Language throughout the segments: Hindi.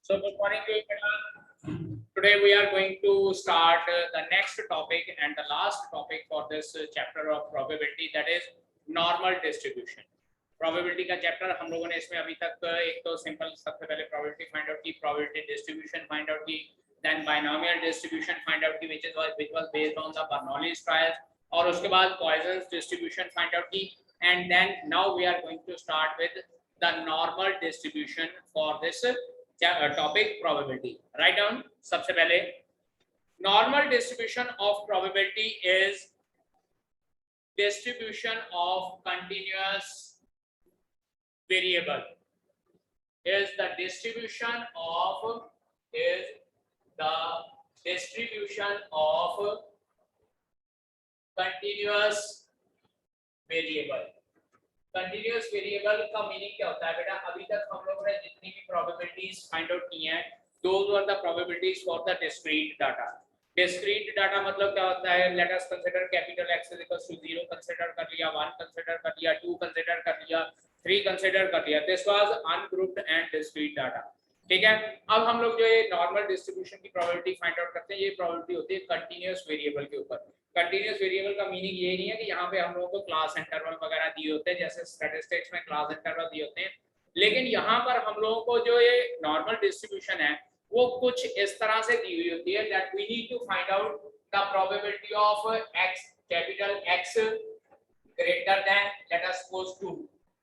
So good morning to everyone. Today we are going to start the next topic and the last topic for this chapter of probability, that is normal distribution. Probability का चैप्टर हम लोगों ने इसमें अभी तक एक तो सिंपल सबसे पहले probability find out की, probability distribution find out की, then binomial distribution find out की which was based on the Bernoulli's trials, और उसके बाद Poisson's distribution find out की, and then now we are going to start with the normal distribution for this topic probability. Write down सबसे पहले normal distribution of probability is distribution of continuous variable, is the distribution of continuous variable. Continuous variable का मीनिंग क्या होता है बेटा? अभी तक हम लोगों ने जितनी भी प्रोबेबिलिटीज फाइंड आउट की हैं, those were the probabilities for the discrete data. Discrete data मतलब क्या होता है? Let us consider capital X is equal to 0 consider कर लिया, 1 कंसीडर कर लिया, 2 कंसीडर कर लिया, 3 कंसीडर कर लिया. This was ungrouped and discrete data. ठीक है. अब हम लोग जो ये नॉर्मल डिस्ट्रीब्यूशन की प्रोबेबिलिटी फाइंड आउट करते हैं, ये प्रोबेबिलिटी होती है कंटीन्यूअस वेरिएबल के ऊपर. कंटीन्यूअस वेरिएबल का मीनिंग ये नहीं है कि यहाँ पे हम लोगों को क्लास इंटरवल वगैरह दिए होते हैं, जैसे स्टैटिस्टिक्स में क्लास इंटरवल दिए होते हैं, लेकिन यहाँ पर हम लोगों को जो ये नॉर्मल डिस्ट्रीब्यूशन है वो कुछ इस तरह से दी हुई होती है that we need to find out the probability of x, capital X greater than let us suppose 2.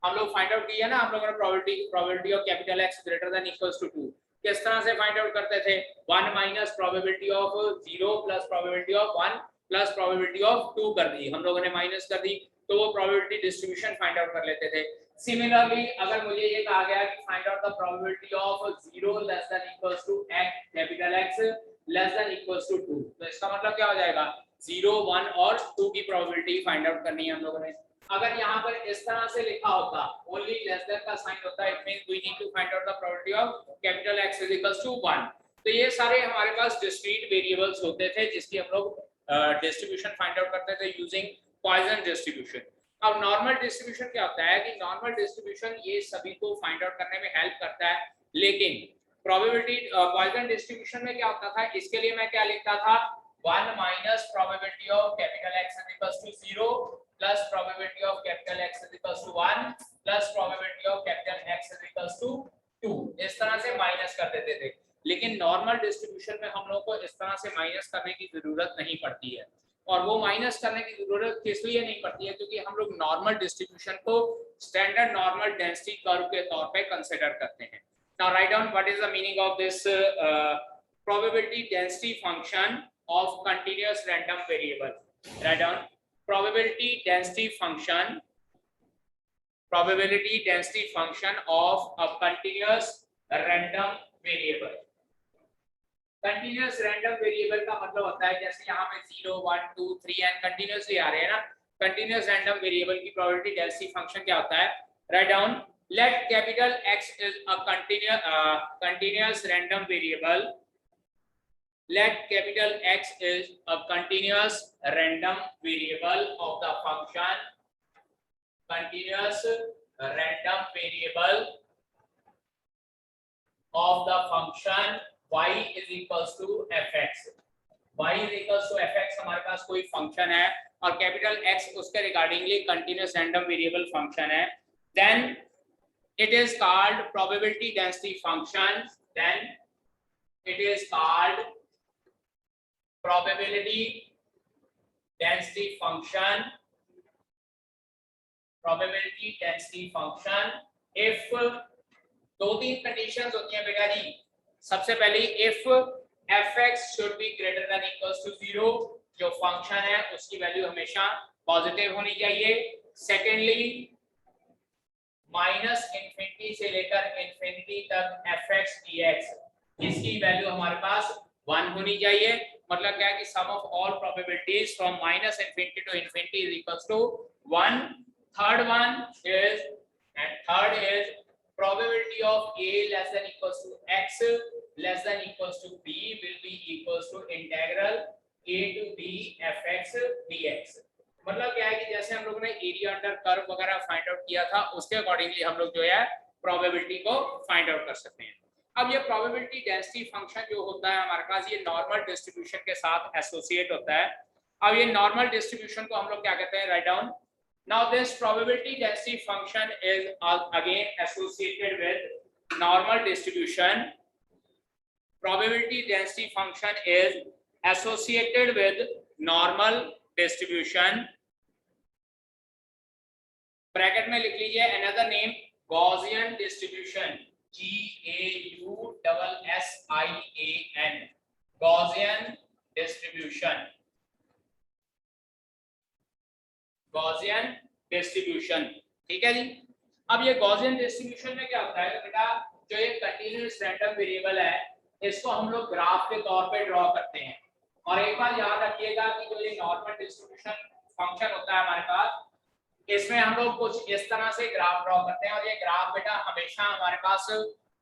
हम लोग फाइंड आउट किया ना हम लोगों ने probability of capital X greater than equals to 2. किस तरह से फाइंड आउट करते थे? 1 minus probability of 0 plus probability of 1 plus probability of 2 कर दी, हम लोगों ने माइनस कर दी, तो वो प्रोबेबिलिटी डिस्ट्रीब्यूशन फाइंड आउट कर लेते थे. सिमिलरली अगर मुझे ये कहा गया कि find out the probability of 0 less than equals to x capital X less than equals to 2, तो इसका मतलब क्या हो जाएगा? 0, 1 और 2 की प्रोबेबिलिटी फाइंड आउट करनी है हम लोगों ने. अगर यहाँ पर इस तरह से लिखा होता, ओनली लेस देन का साइन होता है, it means we need to find out the probability of capital X is equals to 1. तो ये सारे हमारे पास डिस्क्रीट वेरिएबल्स होते थे जिसकी हम लोग डिस्ट्रीब्यूशन फाइंड आउट करते थे यूजिंग पॉइसन डिस्ट्रीब्यूशन. अब नॉर्मल डिस्ट्रीब्यूशन क्या होता है कि नॉर्मल डिस्ट्रीब्यूशन ये सभी को फाइंड आउट करने में हेल्प करता है, लेकिन प्रोबेबिलिटी पॉइसन डिस्ट्रीब्यूशन में क्या होता था? इसके लिए मैं क्या लिखता था? 1 minus probability of capital X is equals to 0 plus probability of capital X is equals to 1 plus probability of capital X is equals to 2. इस तरह से माइनस कर देते थे. लेकिन नॉर्मल डिस्ट्रीब्यूशन में हम लोगों को इस तरह से माइनस करने की जरूरत नहीं पड़ती है. और वो माइनस करने की जरूरत किस लिए नहीं पड़ती है? क्योंकि हम लोग नॉर्मल डिस्ट्रीब्यूशन को स्टैंडर्ड नॉर्मल डेंसिटी कर्व के तौर पे कंसीडर करते हैं. Now write down what is the meaning of this probability density function of continuous random variable. Write down probability density function of a continuous random variable. Continuous random variable का मतलब होता है जैसे यहाँ पे 0, 1, 2, 3 एंड कंटीन्यूअसली आ रहे हैं ना. कंटीन्यूअस रैंडम वेरिएबल की प्रोबेबिलिटी डेंसिटी फंक्शन क्या होता है? Write down let capital X is a continuous random variable. Let capital X is a continuous random variable of the function continuous random variable of the function y is equals to fx. y is equals to fx हमारे पास कोई फंक्शन है और कैपिटल X उसके रिगार्डिंगली कंटीन्यूअस रैंडम वेरिएबल फंक्शन है, then it is called probability density function. Then it is called probability density function. Probability density function if दो तीन कंडीशंस होती हैं बेटा जी. सबसे पहली if fx should be greater than equals to 0, जो फंक्शन है उसकी वैल्यू हमेशा पॉजिटिव होनी चाहिए. सेकेंडली माइनस इंफिनिटी से लेकर इंफिनिटी तक fx dx इसकी वैल्यू हमारे पास 1 होनी चाहिए. मतलब क्या है कि sum of all probabilities from minus infinity to infinity is equals to 1. Third is probability of a less than equals to x less than equals to b will be equals to integral a to b fx dx. मतलब क्या है कि जैसे हम लोगों ने एरिया अंडर कर्व वगैरह फाइंड आउट किया था उसके अकॉर्डिंगली हम लोग जो है प्रोबेबिलिटी को फाइंड आउट कर सकते हैं. अब ये प्रोबेबिलिटी डेंसिटी फंक्शन जो होता है हमारे पास, ये नॉर्मल डिस्ट्रीब्यूशन के साथ एसोसिएट होता है। अब ये नॉर्मल डिस्ट्रीब्यूशन को हम लोग क्या कहते हैं, write down. Now this probability density function is again associated with normal distribution. Probability density function is associated with normal distribution. Bracket में लिख लीजिए another name Gaussian distribution, GAUSSIAN, Gaussian distribution, Gaussian distribution. ठीक है जी। अब ये गॉसियन डिस्ट्रीब्यूशन में क्या होता है बेटा, जो ये कंटीन्यूअस रैंडम वेरिएबल है इसको हम लोग ग्राफ के तौर पे ड्रॉ करते हैं। और एक बात याद रखिएगा कि जो ये नॉर्मल डिस्ट्रीब्यूशन फंक्शन होता है हमारे पास, इसमें हम लोग कुछ इस तरह से ग्राफ ड्रॉ करते हैं और ये ग्राफ बेटा हमेशा हमारे पास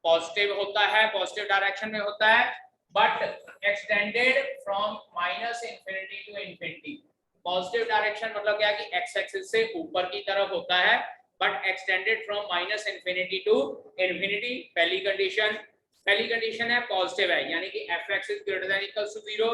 पॉजिटिव होता है, पॉजिटिव डायरेक्शन में होता है, but extended from minus infinity to infinity. Positive direction मतलब क्या कि एक्स एक्सिस से ऊपर की तरफ होता है, but extended from minus infinity to infinity. पहली कंडीशन है पॉजिटिव है, यानी कि F X is greater than equal to 0।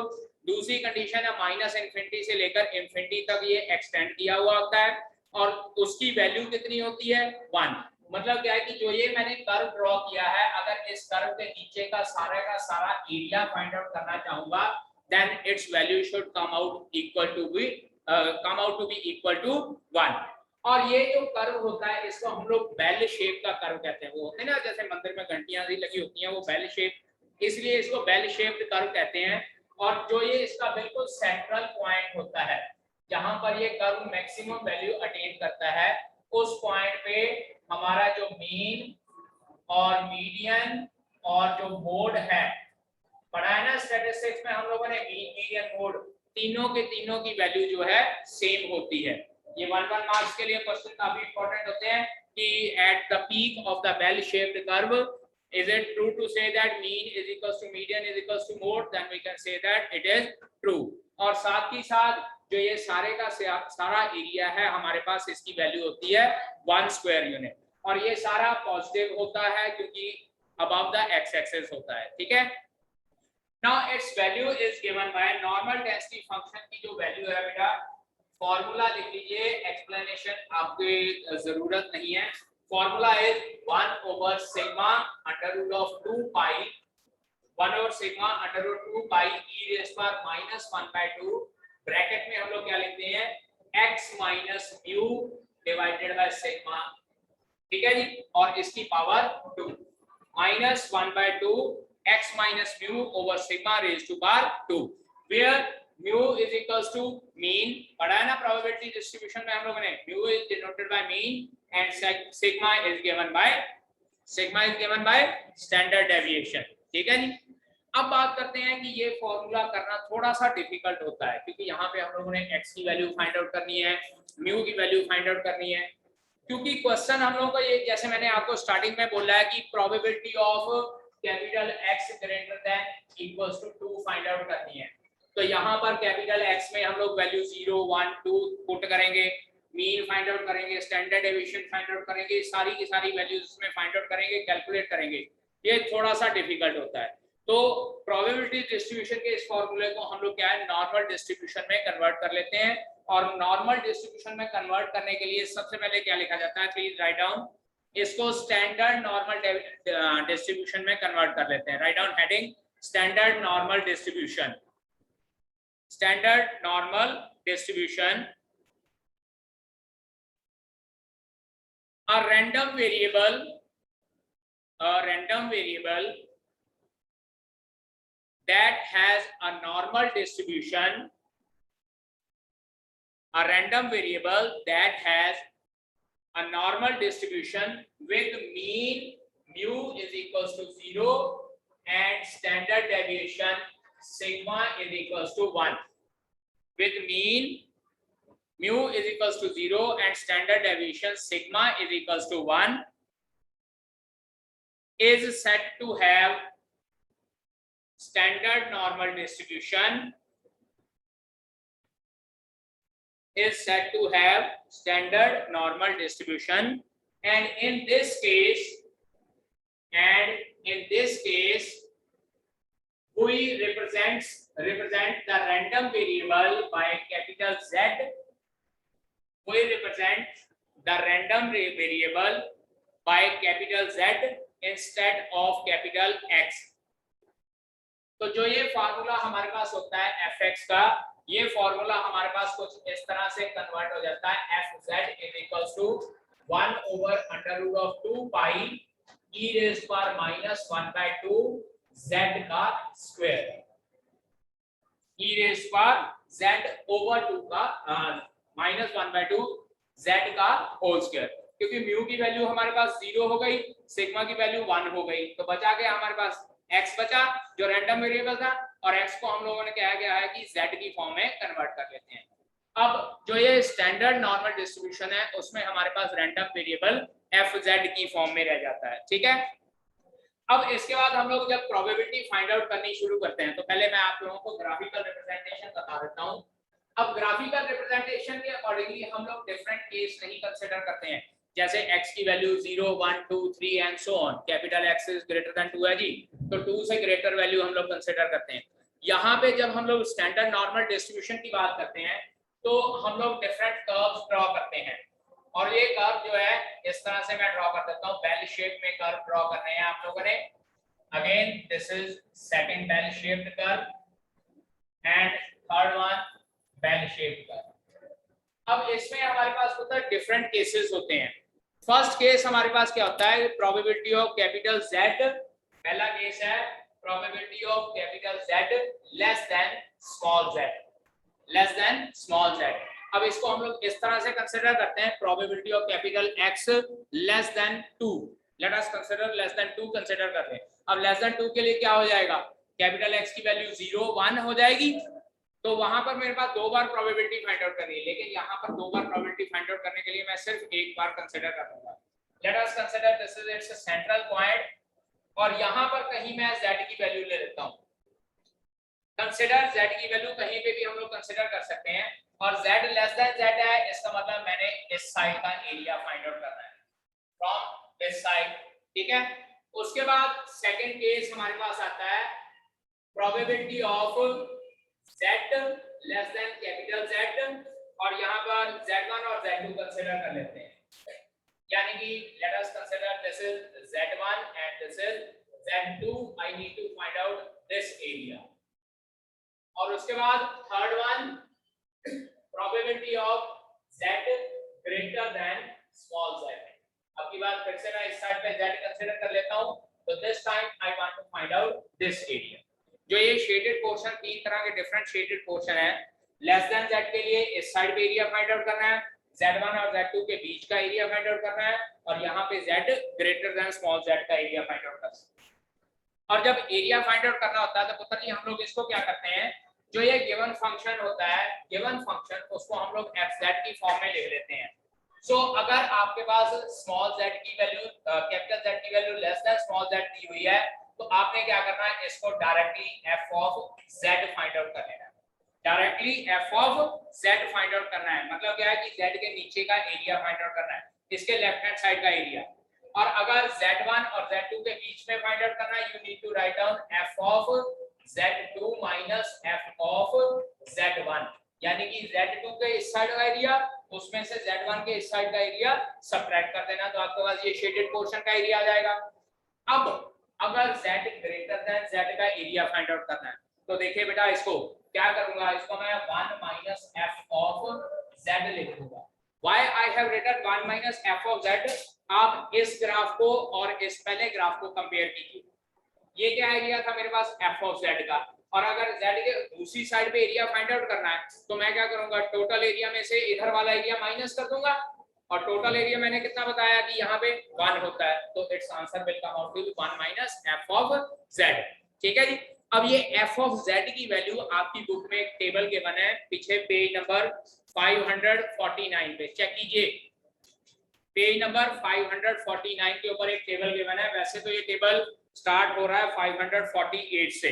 दूसरी कंडीशन है माइनस इंफिनिटी से लेकर इंफिनिटी तक ये एक्सटेंड किया हुआ होता है और उसकी वैल्यू कितनी होती है, 1। मतलब क्या है कि जो ये मैंने कर्व ड्रॉ किया है, अगर इस कर्व के नीचे का सारा एरिया फाइंड आउट करना चाहूंगा, then its value should come out to be equal to 1। और ये जो कर्व होता है इसको हम लोग बेल शेप का कर्व कहते हैं। वो होते हैं ना जैसे मंदिर में घंटियां सी लगी होती हैं, वो बेल शेप, इसलिए इसको बेल शेप्ड कर्व कहते हैं। और जो ये इसका बिल्कुल सेंट्रल पॉइंट होता है, जहां पर ये कर्व मैक्सिमम वैल्यू अटेन करता है, उस पॉइंट पे हमारा जो मीन और मीडियन और जो मोड है, पढ़ा है ना स्टैटिस्टिक्स में हम लोगों ने, मीन मीडियन मोड, तीनों की वैल्यू जो है सेम होती है। ये 1 मार्क्स के लिए क्वेश्चन काफी इंपॉर्टेंट होते हैं कि at the peak of the bell shaped curve is it true to say that mean is equals to median is equals to mode, then we can say that it is true। और साथ ही साथ जो ये सारा एरिया है हमारे पास, इसकी वैल्यू होती है 1 स्क्वायर यूनिट, और ये सारा पॉजिटिव होता है क्योंकि अबव द एक्स एक्सिस होता है। ठीक है। Now its value is given by normal density function की जो वैल्यू है बेटा, फॉर्मूला लिख लीजिए, एक्सप्लेनेशन आपकी जरूरत नहीं है। Formula is 1 over sigma under root of 2 pi, 1 over sigma under root 2 pi e raised to minus 1/2, bracket में हम लोग क्या लिखते हैं, x minus mu divided by sigma। ठीक है जी। और इसकी power 2 minus 1/2 x minus mu over sigma raised to power 2, where mu is equals to mean, पढ़ा है ना प्रोबेबिलिटी डिस्ट्रीब्यूशन में हम लोगों ने, mu is denoted by mean and sigma is given by standard deviation। ठीक है जी। अब बात करते हैं कि ये फॉर्मूला करना थोड़ा सा डिफिकल्ट होता है, क्योंकि यहाँ पे हम लोगों ने x की वैल्यू फाइंड आउट करनी है, mu की वैल्यू फाइंड आउट करनी है, क्योंकि क्वेश्चन हम लोगों को ये, जैसे मैंने आपको स्टार्टिंग में बोला है कि probability of capital X greater than equals to 2 find out करनी है। तो यहाँ पर कैपिटल X में हम लोग वैल्यू 0 1 2 पुट करेंगे, मीन फाइंड आउट करेंगे, स्टैंडर्ड डेविएशन फाइंड आउट करेंगे, सारी की सारी वैल्यूज इसमें फाइंड आउट करेंगे, कैलकुलेट करेंगे। ये थोड़ा सा डिफिकल्ट होता है। तो प्रोबेबिलिटी डिस्ट्रीब्यूशन के इस फॉर्मूले को हम लोग क्या है, नॉर्मल डिस्ट्रीब्यूशन में कन्वर्ट कर लेते हैं। और नॉर्मल डिस्ट्रीब्यूशन में कन्वर्ट करने के लिए सबसे पहले क्या लिखा जाता है, प्लीज राइट डाउन, इसको स्टैंडर्ड नॉर्मल डिस्ट्रीब्यूशन में कन्वर्ट कर लेते हैं। Write down heading standard normal distribution, standard normal distribution. A random variable that has a normal distribution, a random variable that has a normal distribution with mean mu is equals to 0 and standard deviation sigma is equals to 1, with mean mu is equals to 0 and standard deviation sigma is equals to 1, is said to have standard normal distribution, is said to have standard normal distribution, and in this case in this case we represent the random variable by capital Z. We represent the random variable by capital Z instead of capital X. तो जो ये फार्मूला हमारे पास होता है fx का, ये फार्मूला हमारे पास कुछ इस तरह से कन्वर्ट हो जाता है fz is equals to 1 over under root of 2 pi e raised to power minus 1 by 2 z का square, e raised to power z over 2 का minus 1 by 2 z का होल स्क्वायर, क्योंकि म्यू की वैल्यू हमारे पास 0 हो गई, सिग्मा की वैल्यू 1 हो गई, तो बचा गया हमारे पास x बचा जो रैंडम वेरिएबल था, और x को हम लोगों ने क्या गया है कि z की फॉर्म में कन्वर्ट कर लेते हैं। अब जो ये स्टैंडर्ड नॉर्मल डिस्ट्रीब्यूशन है उसमें हमारे पास रैंडम वेरिएबल fz की फॉर्म में रह जाता है, ठीक है। अब इसके बाद हम लोग जब प्रोबेबिलिटी फाइंड आउट करनी शुरू करते हैं तो पहले मैं आप लोगों को ग्राफिकल रिप्रेजेंटेशन बता देता हूं। अब ग्राफिकल रिप्रेजेंटेशन के अकॉर्डिंगली हम लोग डिफरेंट केस नहीं कंसीडर करते हैं, जैसे x की value 0 1 2 3 and so on, capital x is greater then 2 है जी, तो 2 से ग्रेटर वैल्यू हम लोग कंसीडर करते हैं। यहाँ पे जब हम लोग स्टैंडर्ड नॉर्मल डिस्ट्रीब्यूशन की बात करते हैं तो हम लोग डिफरेंट कर्व्स ड्रॉ करते हैं, और ये कर्व जो है इस तरह से मैं ड्रॉ कर देता हूँ, बेल शेप में कर्व ड्रॉ करने हैं आप लोगों ने। Again this is second bell shaped curve and third one bell shaped curve. अब इसमें हमारे पास होता है डिफरेंट केसेस होते हैं। फर्स्ट केस हमारे पास क्या होता है, प्रोबेबिलिटी ऑफ कैपिटल Z, पहला केस है probability of capital Z less then small z, less then small z। अब इसको हम लोग इस तरह से कंसीडर करते हैं, probability of capital X less then 2, late us consider less than 2 consider करते हैं। अब लेस देन 2 के लिए क्या हो जाएगा, कैपिटल X की वैल्यू 0 1 हो जाएगी, तो वहां पर मेरे पास 2 बार प्रोबेबिलिटी फाइंड आउट करनी है, लेकिन यहाँ पर 2 बार प्रोबेबिलिटी फाइंड आउट करने के लिए मैं सिर्फ एक बार कंसीडर करूंगा। Late us consider this is it's central point, और यहाँ पर कहीं मैं z की वैल्यू ले लेता हूँ। कंसीडर z की वैल्यू कहीं पे भी हम लोग कंसीडर कर सकते हैं, और z लेस देन z है, इसका मतलब मैंने इस साइड का एरिया फाइंड आउट करना है फ्रॉम दिस साइड, ठीक है। उसके बाद सेकंड केस हमारे पास आता है probability of z less then capital Z, और यहाँ पर z1 और z2 कंसीडर कर लेते हैं, यानी कि let us consider this is z1 and this is z2, I need to find out this area. और उसके बाद third one probability of z greater than small z। अब की बात फिर से मैं इस साइड पे z कंसीडर कर लेता हूं, तो this time I want to find out this area. जो ये शेडेड पोर्शन, 3 तरह के डिफरेंट शेडेड पोर्शन है, लेस देन z के लिए इस साइड पे एरिया फाइंड आउट करना है, z1 और z2 के बीच का एरिया फाइंड आउट करना है, और यहाँ पे z greater than small z का एरिया फाइंड आउट करना है। और जब एरिया फाइंड आउट करना होता है तो पता नहीं हम लोग इसको क्या करते हैं, जो ये गिवन फंक्शन होता है, गिवन फंक्शन, उसको हम लोग fz की फॉर्म में लिख लेते हैं। सो अगर आपके पास स्मॉल z की वैल्यू, कैपिटल Z की value less than small z दी हुई है, तो आपने क्या करना है, इसको directly f of z find out कर लेना है, directly f of z find out करना है। मतलब क्या है कि z के नीचे का एरिया फाइंड आउट करना है, इसके लेफ्ट हैंड साइड का एरिया। और अगर z1 और z2 के बीच में फाइंड आउट करना है, you need to write down f of z2 minus f of z1, यानी कि z2 के इस साइड का एरिया, उसमें से z1 के इस साइड का एरिया सबट्रैक्ट कर देना, तो आपके पास ये शेडेड पोर्शन का एरिया आ जाएगा। अब अगर z ग्रेटर देन z का एरिया फाइंड आउट करना है, तो देखिए बेटा इसको क्या करूंगा, इसको मैं 1 माइनस f ऑफ z लिख दूंगा। Why I have written 1 minus f of z? आप इस ग्राफ को और इस पहले ग्राफ को कंपेयर कीजिए, ये क्या एरिया था मेरे पास f ऑफ z का, और अगर z के दूसरी साइड पे एरिया फाइंड आउट करना है तो मैं क्या करूंगा, टोटल एरिया में से इधर वाला एरिया माइनस कर दूंगा, और टोटल एरिया मैंने कितना बताया कि यहाँ पे 1 होता है, तो it's answer will come out to 1 minus f of z, ठीक है जी। अब ये f ऑफ z की वैल्यू आपकी बुक में एक टेबल के बना है, पीछे पेज नंबर 549 पे चेक कीजिए, पेज नंबर 549 के ऊपर एक टेबल गिवन है। वैसे तो ये टेबल स्टार्ट हो रहा है 548 से,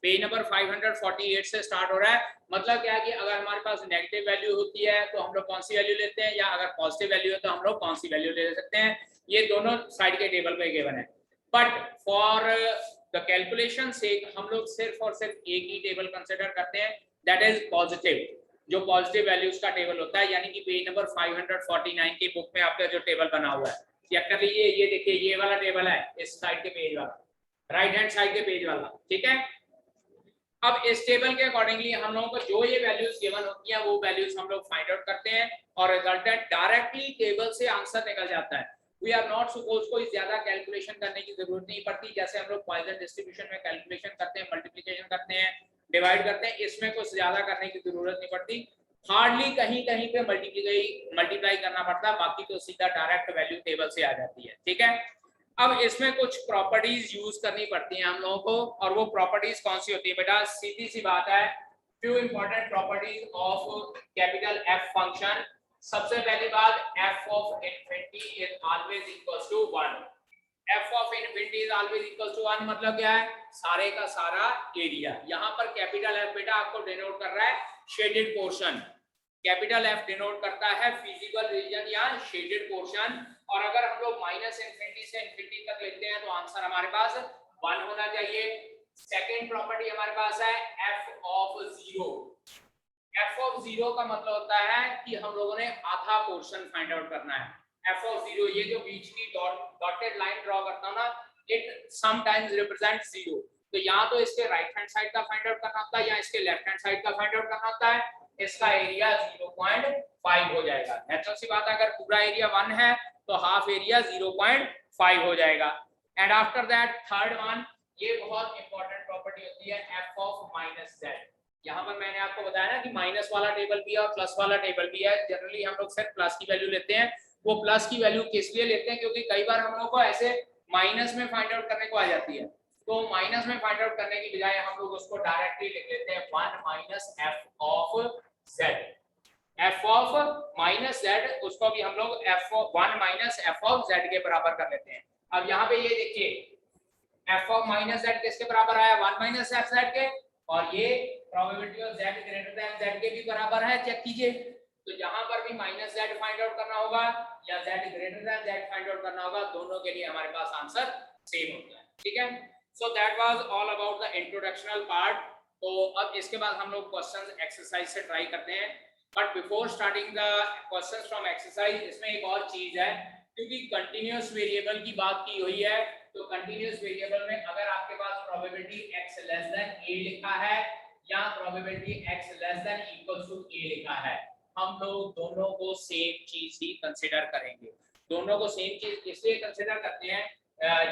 पेज नंबर 548 से स्टार्ट हो रहा है। मतलब क्या है कि अगर हमारे पास नेगेटिव वैल्यू होती है तो हम लोग कौन सी वैल्यू लेते हैं, या अगर पॉजिटिव वैल्यू है तो हम लोग कौन सी वैल्यू ले सकते हैं, ये दोनों साइड के टेबल पे गिवन है। बट फॉर द कैलकुलेशन से हम लोग सिर्फ और सिर्फ एक ही टेबल कंसिडर करते हैं, दैट इज पॉजिटिव, जो पॉजिटिव वैल्यूज का टेबल होता है, यानी कि पेज नंबर 549 की बुक में आपका जो टेबल बना हुआ है, चेक कर लीजिए, ये देखिए ये वाला टेबल है, इस साइड के पेज वाला, राइट हैंड साइड के पेज वाला, ठीक है। अब इस टेबल के अकॉर्डिंगली हम लोगों को जो ये वैल्यूज गिवन होती हैं वो वैल्यूज हम लोग फाइंड आउट करते हैं और रिजल्टेंट डायरेक्टली टेबल से आंसर निकल जाता है। वी आर नॉट सपोज कोई ज्यादा कैलकुलेशन करने की जरूरत नहीं पड़ती, जैसे हम लोग पॉइजन डिस्ट्रीब्यूशन में कैलकुलेशन करते हैं, मल्टीप्लिकेशन करते हैं, डिवाइड करते हैं, इसमें कुछ ज्यादा करने की जरूरत नहीं पड़ती, हार्डली कहीं कहीं पे मल्टीप्लाई करना पड़ता है, बाकी तो सीधा डायरेक्ट वैल्यू टेबल से आ जाती है, ठीक है। अब इसमें कुछ प्रॉपर्टीज यूज करनी पड़ती हैं हम लोगों को, और वो प्रॉपर्टीज कौन सी होती है बेटा, सीधी सी बात है, few important properties of capital F function. सबसे पहली बात, F of infinity is always equals to 1। F of infinity is always equals to 1 मतलब क्या है, सारे का सारा एरिया। यहाँ पर कैपिटल एफ बेटा आपको डिनोट कर रहा है shaded portion, capital F denote करता है फिजिकल रीजन या शेडेड पोर्शन, और अगर हम लोग माइनस इनफिनिटी से इनफिनिटी तक लेते हैं तो आंसर हमारे पास 1 होना चाहिए। सेकंड प्रॉपर्टी हमारे पास है एफ ऑफ 0। एफ ऑफ 0 का मतलब होता है कि हम लोगों ने आधा पोर्शन फाइंड आउट करना है। एफ ऑफ 0, ये जो बीच की डॉटेड लाइन ड्रॉ करता हूं ना, इट समटाइम्स रिप्रेजेंट 0, तो यहाँ तो इसके राइट हैंड साइड का फाइंड आउट करना होता है या इसके लेफ्ट हैंड साइड का फाइंड आउट करना होता है, इसका एरिया 0.5 हो जाएगा। नेचुरल सी बात है, अगर पूरा एरिया 1 है तो हाफ एरिया 0.5 हो जाएगा। And after that third one, ये बहुत इंपॉर्टेंट प्रॉपर्टी होती है एफ ऑफ माइनस जेड। यहाँ पर मैंने आपको बताया ना कि माइनस वाला टेबल भी है और प्लस वाला टेबल भी है, जनरली हम लोग सिर्फ प्लस की वैल्यू लेते हैं। वो प्लस की वैल्यू किस लिए लेते हैं, क्योंकि कई बार हम लोग को ऐसे माइनस में फाइंड आउट करने को आ जाती है, तो माइनस में फाइंड आउट करने की बजाय हम लोग उसको डायरेक्टली लिख लेते हैं 1 minus F of Z. F of minus Z, उसको भी हम लोग F of 1 minus F of Z के बराबर कर लेते हैं। अब यहाँ पे ये देखिए, एफ ऑफ माइनस जेड किसके बराबर आया, 1 माइनस एफ जेड के, और ये probability of Z greater than Z के भी बराबर है, चेक कीजिए। तो यहाँ पर भी माइनस जेड फाइंड आउट करना होगा या Z greater than Z find out करना होगा, दोनों के लिए हमारे पास आंसर सेम होता है, ठीक है। So that was all about the introductional part. तो अब इसके बाद हम लोग क्वेश्चंस एक्सरसाइज से ट्राई करते हैं, but before starting the questions from exercise, इसमें एक और चीज है, क्योंकि कंटीन्यूअस वेरिएबल की बात की हुई है, तो कंटीन्यूअस वेरिएबल में अगर आपके पास probability x less than a लिखा है या probability x less than equals to a लिखा है, हम लोग दोनों को सेम चीज ही कंसीडर करेंगे। दोनों को सेम चीज इसलिए कंसीडर करते हैं,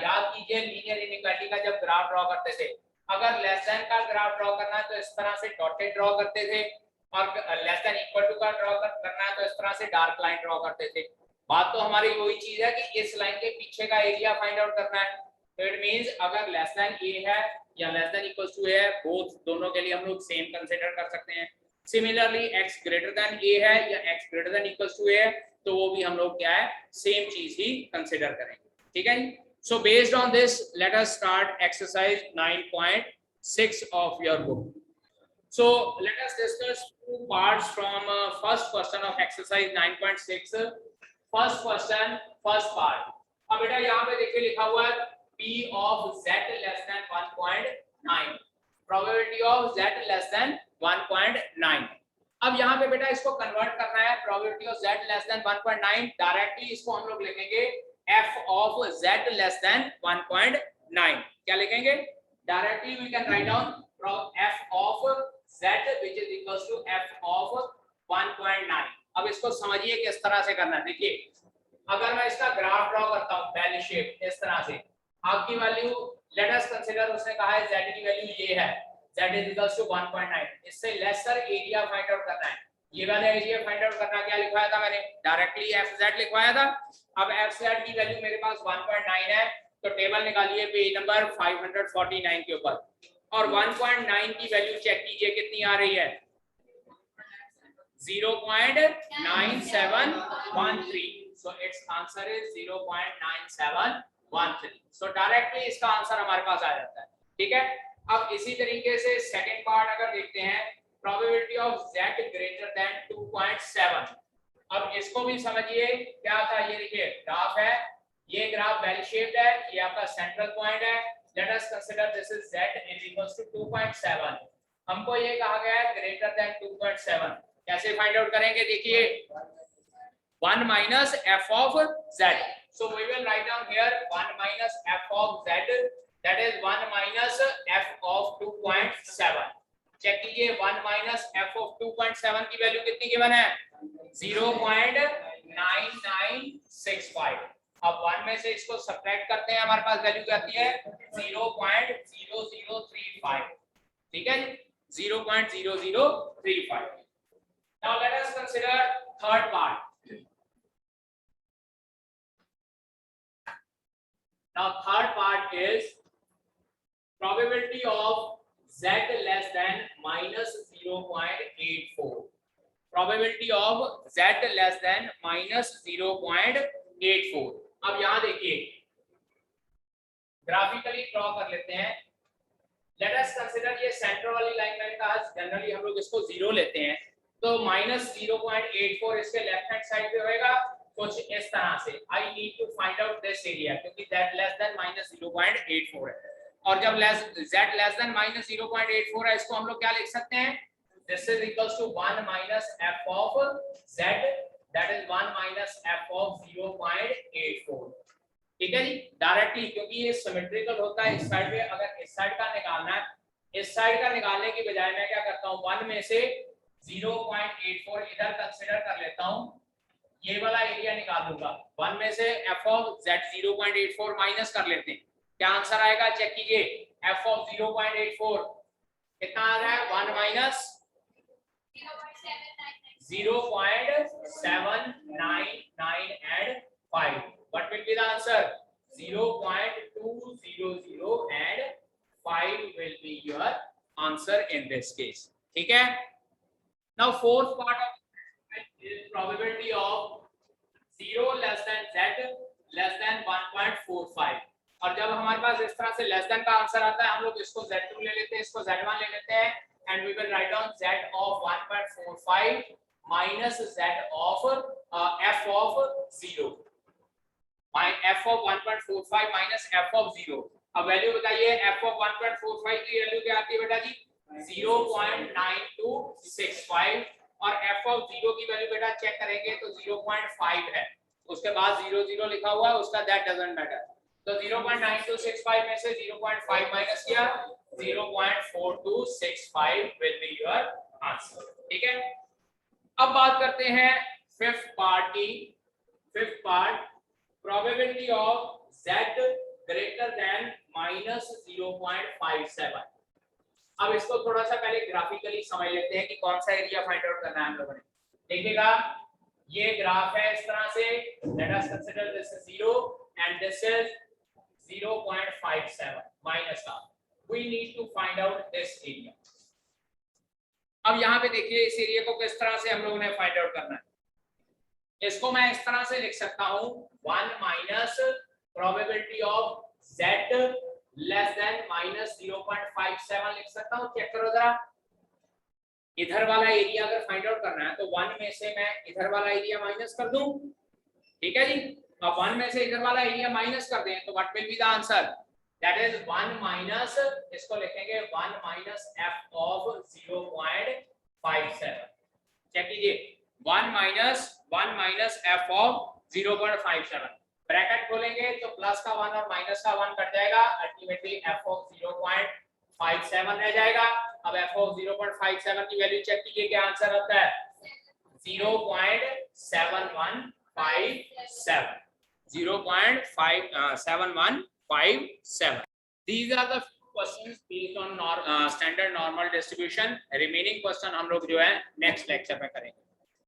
याद कीजिए लीनियर इनइक्वालिटी का जब ग्राफ ड्रॉ करते थे, अगर लेस देन का ग्राफ ड्रॉ करना है तो इस तरह से डॉटेड ड्रॉ करते थे, और लेस देन इक्वल टू का ड्रॉ करना है तो इस तरह से डार्क लाइन ड्रॉ करते थे। बात तो हमारी वही चीज है कि इस लाइन के पीछे का एरिया फाइंड आउट करना है, तो इट मींस अगर लेस देन a है या less than equals to a है, बोथ दोनों के लिए हम लोग सेम कंसीडर कर सकते हैं। Similarly x greater than a है या x greater than equals to a है, तो वो भी हम लोग क्या है, सेम चीज ही कंसीडर करेंगे, ठीक है। So based on this let us start exercise 9.6 of your book. So let us discuss two parts from first question of exercise 9.6. First question, first part. अब बेटा यहाँ पे देखिए लिखा हुआ है P of Z less than 1.9. Probability of Z less than 1.9. अब यहाँ पे बेटा इसको कन्वर्ट करना है, probability of Z less than 1.9, directly इसको हम लोग लिखेंगे F of Z less than 1.9. क्या लिखेंगे? Directly we can write down F of Z which is equals to F of 1.9. अब इसको समझिए किस तरह से करना है। देखिए अगर मैं इसका ग्राफ ड्रॉ करता हूं बेल शेप इस तरह से, आपकी वैल्यू लेट अस कंसीडर, उसने कहा है Z की वैल्यू ये है, Z is equals to 1.9, इससे लेसर एरिया फाइंड आउट करना है। ये वाला एरिया फाइंड आउट करना, क्या लिखवाया था मैंने, डायरेक्टली FZ लिखवाया था। अब FZ की वैल्यू मेरे पास 1.9 है, तो टेबल निकालिए पेज नंबर 549 के ऊपर, और 1.9 की वैल्यू चेक कीजिए कितनी आ रही है, 0.9713. So its answer is 0.9713. So directly इसका आंसर हमारे पास आ जाता है, ठीक है। अब इसी तरीके से सेकंड पार्ट अगर देखते हैं, probability of Z greater then 2.7. अब इसको भी समझिए क्या था, ये देखिए ग्राफ है, ये ग्राफ बेल शेप्ड है, ये आपका सेंट्रल पॉइंट है। Let us consider this is z is equals to 2.7। हमको ये कहा गया है ग्रेटर देन 2.7। कैसे फाइंड आउट करेंगे? देखिए 1 minus f of z. So we will write down here 1 minus f of z, that is 1 minus f of 2.7. Check कीजिए 1 minus f of 2.7 की वैल्यू कितनी गिवन है? 0.9965। अब 1 में से इसको सब्ट्रैक्ट करते हैं, हमारे पास वैल्यू क्या आती है? 0.0035। ठीक है, 0.0035। Now let us consider third part. Now third part is probability of z less than minus 0.84. Probability of z less than minus 0.84. अब यहाँ देखिए ग्राफिकली ड्रॉ कर लेते हैं। लेट अस कंसीडर ये सेंटर वाली लाइन मैंने कहा जनरली हम लोग इसको 0 लेते हैं, तो माइनस 0.84 इसके लेफ्ट हैंड साइड पे होएगा कुछ इस तरह से। I need to find out this area क्योंकि z लेस देन माइनस 0.84 है, और जब z लेस देन माइनस 0.84 है इसको हम लोग क्या लिख सकते हैं? This is equals to 1 minus f of z, that is 1 minus f of 0.84। ठीक है जी, डायरेक्टली, क्योंकि ये सिमेट्रिकल होता है। इस साइड पे अगर इस साइड का निकालना है, इस साइड का निकालने की बजाय मैं क्या करता हूं, 1 में से 0.84 इधर कंसीडर कर लेता हूं, ये वाला एरिया निकाल लूंगा। 1 में से f ऑफ z 0.84 माइनस कर लेते हैं, क्या आंसर आएगा? चेक कीजिए, f ऑफ 0.84 कितना आ रहा है? 1 minus 0.799 and 5. What will be the answer? 0.200 and 5 will be your answer in this case. ठीक है? Now fourth part of is probability of 0 less than z less than 1.45। और जब हमारे पास इस तरह से लेस देन का आंसर आता है, हम लोग इसको z2 ले लेते हैं, इसको z1 ले लेते हैं, and we will write down z of 1.45 minus z of f of 0, my f of 1.45 minus f of 0। अब वैल्यू बताइए, f of 1.45 की वैल्यू क्या आती है बेटा जी? 0.9265, और f of 0 की वैल्यू बेटा चेक करेंगे तो 0.5 है, उसके बाद 00 लिखा हुआ है, उसका दैट डजंट मैटर। तो 0.9265 में से 0.5 माइनस किया, 0.4265 विल बी योर आंसर। ठीक है, अब बात करते हैं फिफ्थ पार्ट की। Fifth part, probability of z greater then minus 0.57। अब इसको थोड़ा सा पहले ग्राफिकली समझ लेते हैं कि कौन सा एरिया फाइंड आउट करना है हम लोगों ने। देखिएगा ये ग्राफ है इस तरह से, let us consider this is 0 and this is 0.57 minus का। We need to find out this area. अब यहाँ पे देखिए इस एरिया को किस तरह से हम लोगों ने फाइंड आउट करना है। इसको मैं इस तरह से लिख सकता हूँ, 1 minus probability of z less than minus 0.57 लिख सकता हूँ। चेक करो जरा, इधर वाला एरिया अगर फाइंड आउट करना है तो 1 में से मैं इधर वाला एरिया माइनस कर दूं। ठीक है जी, अब 1 में से इधर वाला एरिया माइनस कर दें तो what will be the answer? That is 1 minus, इसको लिखेंगे 1 माइनस f ऑफ 0.57। चेक कीजिए, 1 माइनस f ऑफ 0.57, ब्रैकेट खोलेंगे तो प्लस का 1 और माइनस का 1 कट जाएगा, अल्टीमेटली f ऑफ 0.57 रह जाएगा। अब f ऑफ 0.57 की वैल्यू चेक कीजिए, क्या आंसर आता है? 0.7157, 0.7157। These are the questions based on standard normal distribution। Remaining question हम लोग जो है नेक्स्ट लेक्चर में करेंगे।